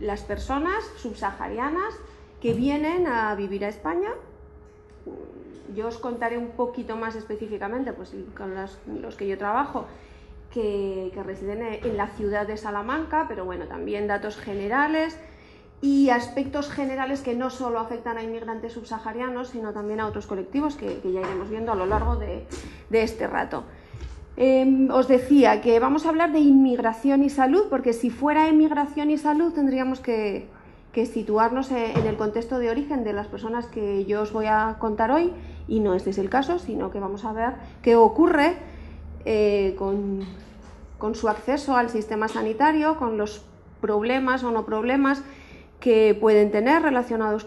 las personas subsaharianas que vienen a vivir a España. Yo os contaré un poquito más específicamente, pues con los que yo trabajo, que residen en la ciudad de Salamanca, pero bueno, también datos generales y aspectos generales que no solo afectan a inmigrantes subsaharianos, sino también a otros colectivos que ya iremos viendo a lo largo de este rato. Os decía que vamos a hablar de inmigración y salud, porque si fuera inmigración y salud tendríamos que situarnos en el contexto de origen de las personas que yo os voy a contar hoy, y no este es el caso, sino que vamos a ver qué ocurre con su acceso al sistema sanitario, con los problemas o no problemas que pueden tener relacionados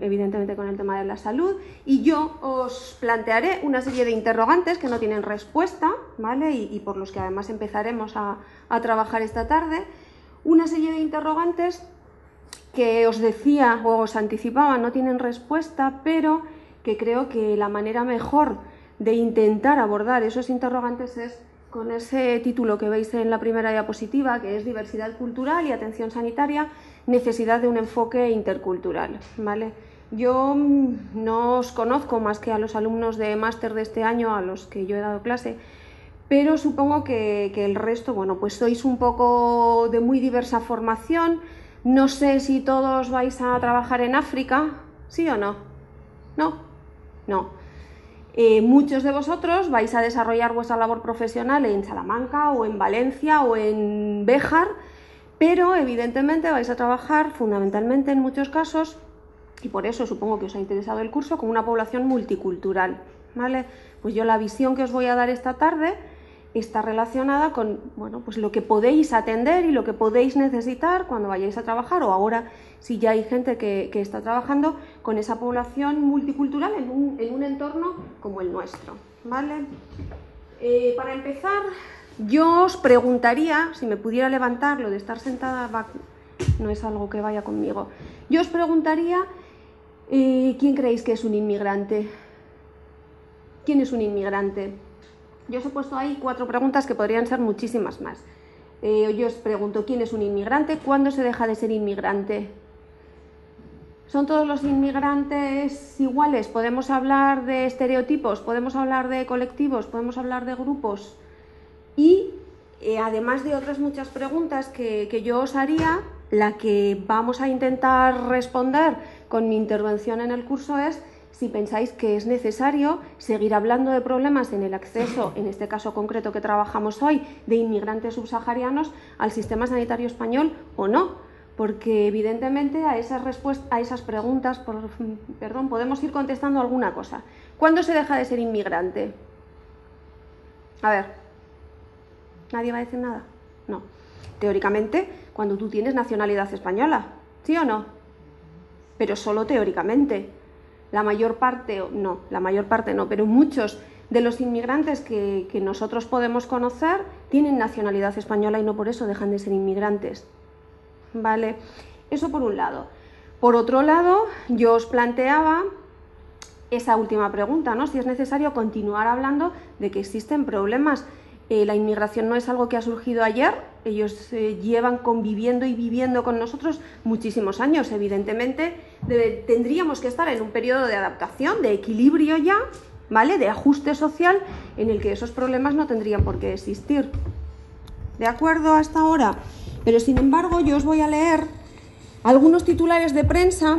evidentemente con el tema de la salud, y yo os plantearé una serie de interrogantes que no tienen respuesta, ¿vale? Y por los que además empezaremos a trabajar esta tarde, una serie de interrogantes que os decía o os anticipaba no tienen respuesta, pero que creo que la manera mejor de intentar abordar esos interrogantes es con ese título que veis en la primera diapositiva, que es Diversidad cultural y atención sanitaria, necesidad de un enfoque intercultural, ¿vale? Yo no os conozco más que a los alumnos de máster de este año a los que yo he dado clase, pero supongo que el resto, bueno, pues sois un poco de muy diversa formación. No sé si todos vais a trabajar en África, ¿sí o no? ¿No? No. Muchos de vosotros vais a desarrollar vuestra labor profesional en Salamanca o en Valencia o en Béjar, pero evidentemente vais a trabajar fundamentalmente en muchos casos, y por eso supongo que os ha interesado el curso, con una población multicultural, ¿vale? Pues yo la visión que os voy a dar esta tarde está relacionada con, bueno, pues lo que podéis atender y lo que podéis necesitar cuando vayáis a trabajar, o ahora si ya hay gente que está trabajando con esa población multicultural en un entorno como el nuestro, ¿vale? Para empezar, yo os preguntaría, si me pudiera levantar, lo de estar sentada no es algo que vaya conmigo, yo os preguntaría, ¿quién creéis que es un inmigrante? ¿Quién es un inmigrante? Yo os he puesto ahí 4 preguntas que podrían ser muchísimas más. Yo os pregunto, ¿quién es un inmigrante? ¿Cuándo se deja de ser inmigrante? ¿Son todos los inmigrantes iguales? ¿Podemos hablar de estereotipos? ¿Podemos hablar de colectivos? ¿Podemos hablar de grupos? Y además de otras muchas preguntas que yo os haría, la que vamos a intentar responder con mi intervención en el curso es si pensáis que es necesario seguir hablando de problemas en el acceso, en este caso concreto que trabajamos hoy, de inmigrantes subsaharianos al sistema sanitario español o no, porque evidentemente a esas preguntas podemos ir contestando alguna cosa. ¿Cuándo se deja de ser inmigrante? A ver, ¿nadie va a decir nada? No. Teóricamente, cuando tú tienes nacionalidad española, ¿sí o no? Pero solo teóricamente. La mayor parte no, pero muchos de los inmigrantes que nosotros podemos conocer tienen nacionalidad española y no por eso dejan de ser inmigrantes, ¿vale? Eso por un lado. Por otro lado, yo os planteaba esa última pregunta, ¿no? Si es necesario continuar hablando de que existen problemas. La inmigración no es algo que ha surgido ayer, ellos llevan conviviendo y viviendo con nosotros muchísimos años. Evidentemente tendríamos que estar en un periodo de adaptación, de equilibrio ya, ¿vale? De ajuste social, en el que esos problemas no tendrían por qué existir. ¿De acuerdo hasta ahora? Pero sin embargo yo os voy a leer algunos titulares de prensa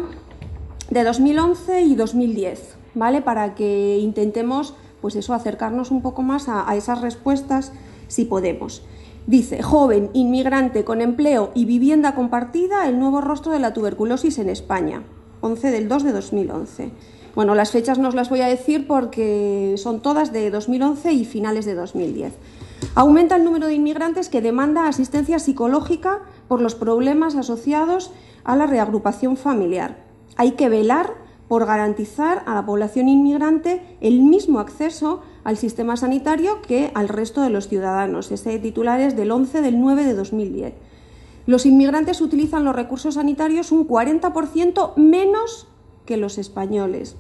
de 2011 y 2010, ¿vale? Para que intentemos, pues eso, acercarnos un poco más a esas respuestas, si podemos. Dice, joven, inmigrante con empleo y vivienda compartida, el nuevo rostro de la tuberculosis en España, 11/2/2011. Bueno, las fechas no os las voy a decir porque son todas de 2011 y finales de 2010. Aumenta el número de inmigrantes que demanda asistencia psicológica por los problemas asociados a la reagrupación familiar. Hay que velar por garantizar a la población inmigrante el mismo acceso al sistema sanitario que al resto de los ciudadanos. Ese titular es del 11/9/2010. Los inmigrantes utilizan los recursos sanitarios un 40% menos que los españoles.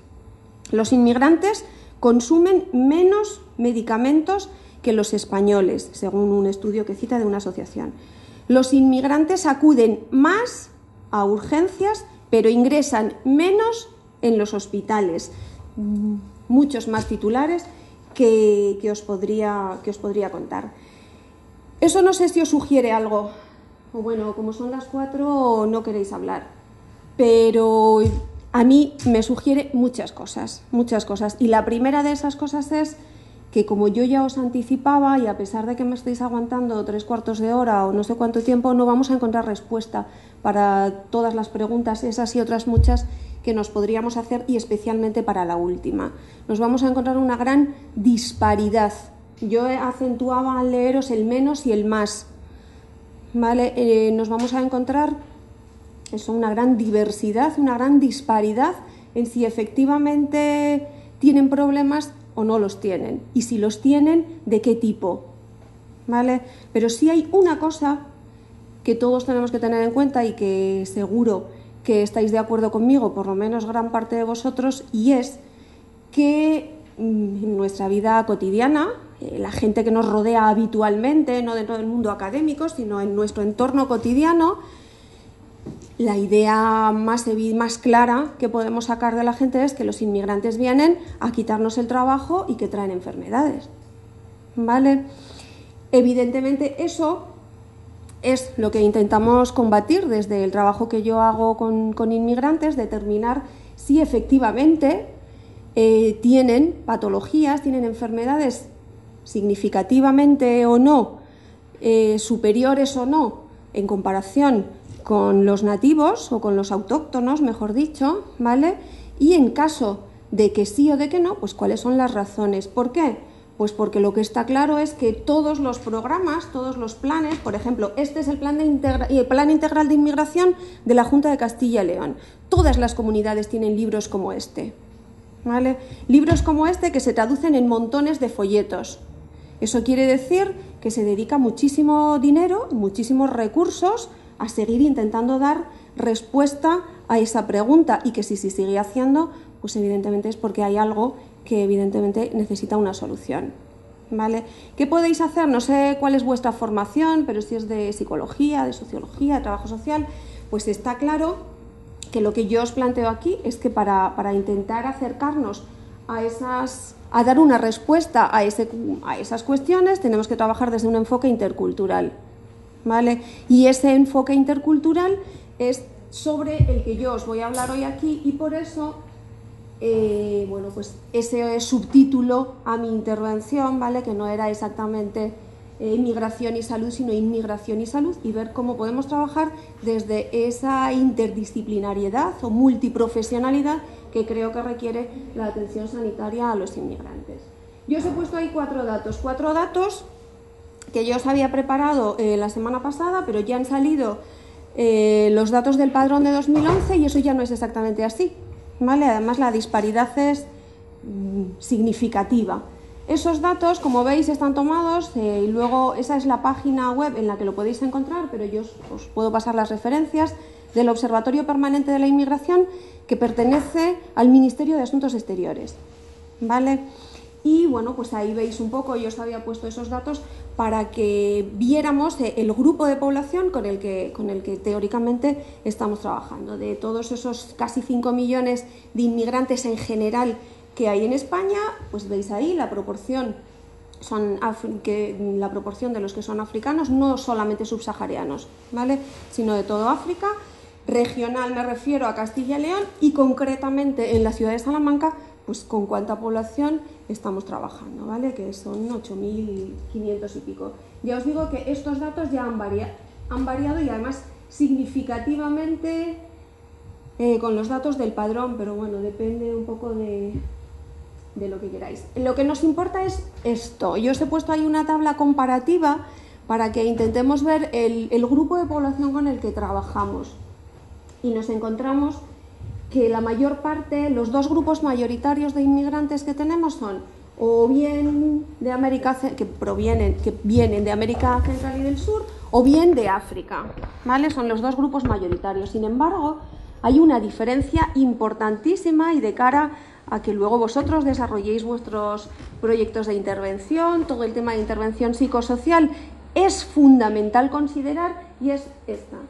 Los inmigrantes consumen menos medicamentos que los españoles, según un estudio que cita de una asociación. Los inmigrantes acuden más a urgencias, pero ingresan menos en los hospitales. Muchos más titulares que os podría contar. Eso no sé si os sugiere algo. O bueno, como son las 4 no queréis hablar. Pero a mí me sugiere muchas cosas. Y la primera de esas cosas es que, como yo ya os anticipaba, y a pesar de que me estáis aguantando 3/4 de hora o no sé cuánto tiempo, no vamos a encontrar respuesta para todas las preguntas, esas y otras muchas que nos podríamos hacer, y especialmente para la última. Nos vamos a encontrar una gran disparidad. Yo acentuaba al leeros el menos y el más. ¿Vale? Nos vamos a encontrar una gran diversidad, una gran disparidad en si efectivamente tienen problemas o no los tienen, y si los tienen, de qué tipo. ¿Vale? Pero sí hay una cosa que todos tenemos que tener en cuenta, y que seguro que estáis de acuerdo conmigo, por lo menos gran parte de vosotros, y es que en nuestra vida cotidiana, la gente que nos rodea habitualmente, no dentro del mundo académico, sino en nuestro entorno cotidiano, la idea más clara que podemos sacar de la gente es que los inmigrantes vienen a quitarnos el trabajo y que traen enfermedades. ¿Vale? Evidentemente eso es lo que intentamos combatir desde el trabajo que yo hago con inmigrantes, determinar si efectivamente tienen patologías, tienen enfermedades significativamente o no, superiores o no, en comparación con los nativos o con los autóctonos, mejor dicho, ¿vale? Y en caso de que sí o de que no, pues cuáles son las razones. ¿Por qué? Pues porque lo que está claro es que todos los programas, todos los planes, por ejemplo, este es el Plan Integral de Inmigración de la Junta de Castilla y León. Todas las comunidades tienen libros como este, ¿vale? Libros como este que se traducen en montones de folletos. Eso quiere decir que se dedica muchísimo dinero, muchísimos recursos a seguir intentando dar respuesta a esa pregunta, y que si se sigue haciendo, pues evidentemente es porque hay algo que evidentemente necesita una solución. ¿Vale? ¿Qué podéis hacer? No sé cuál es vuestra formación, pero si es de psicología, de sociología, de trabajo social, pues está claro que lo que yo os planteo aquí es que para intentar acercarnos a dar una respuesta a esas cuestiones, tenemos que trabajar desde un enfoque intercultural. ¿Vale? Y ese enfoque intercultural es sobre el que yo os voy a hablar hoy aquí, y por eso bueno, pues ese subtítulo a mi intervención, ¿vale? Que no era exactamente inmigración y salud, sino inmigración y salud, y ver cómo podemos trabajar desde esa interdisciplinariedad o multiprofesionalidad que creo que requiere la atención sanitaria a los inmigrantes. Yo os he puesto ahí cuatro datos que yo os había preparado la semana pasada, pero ya han salido los datos del padrón de 2011 y eso ya no es exactamente así, ¿vale? Además, la disparidad es significativa. Esos datos, como veis, están tomados y luego esa es la página web en la que lo podéis encontrar, pero yo os puedo pasar las referencias del Observatorio Permanente de la Inmigración, que pertenece al Ministerio de Asuntos Exteriores, ¿vale? Y bueno, pues ahí veis un poco, yo os había puesto esos datos para que viéramos el grupo de población con el que teóricamente estamos trabajando. De todos esos casi 5 millones de inmigrantes en general que hay en España, pues veis ahí la proporción de los que son africanos, no solamente subsaharianos, ¿vale? Sino de todo África. Regional me refiero a Castilla y León, y concretamente en la ciudad de Salamanca, pues con cuánta población estamos trabajando, ¿vale? Que son 8.500 y pico. Ya os digo que estos datos ya han variado y además significativamente con los datos del padrón, pero bueno, depende un poco de lo que queráis. Lo que nos importa es esto. Yo os he puesto ahí una tabla comparativa para que intentemos ver el grupo de población con el que trabajamos. Y nos encontramos que la mayor parte, los dos grupos mayoritarios de inmigrantes que tenemos son o bien de América, que vienen de América Central y del Sur, o bien de África, ¿vale? Son los dos grupos mayoritarios. Sin embargo, hay una diferencia importantísima, y de cara a que luego vosotros desarrolléis vuestros proyectos de intervención, todo el tema de intervención psicosocial, es fundamental considerar, y es esta.